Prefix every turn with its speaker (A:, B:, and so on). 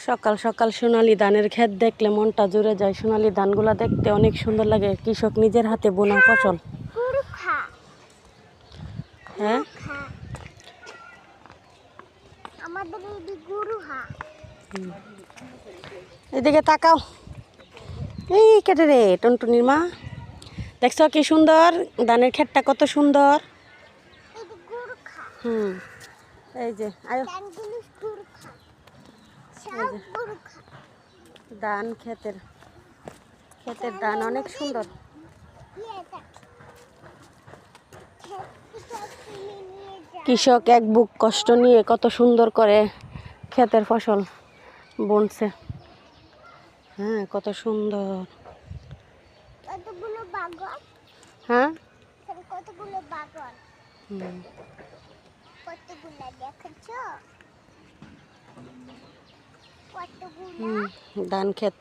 A: সকাল সকাল সোনালী ধানের ক্ষেত দেখলে মনটা জুড়ে যায়। সোনালী ধানগুলা দেখতে অনেক সুন্দর লাগে। কৃষক নিজের হাতে বোনা ফসল। হ্যাঁ, এদিকে তাকাও। এই কেটে রে টুনটুনির মা, দেখছো কি সুন্দর ধানের ক্ষেতটা, কত সুন্দর। এই যে আয়ো, ধান ক্ষেতের ধান অনেক সুন্দর। কৃষক এক বুক কষ্ট নিয়ে কত সুন্দর করে ক্ষেতের ফসল বুনছে। হ্যাঁ, কত সুন্দর। হ্যাঁ, ধান ক্ষেত।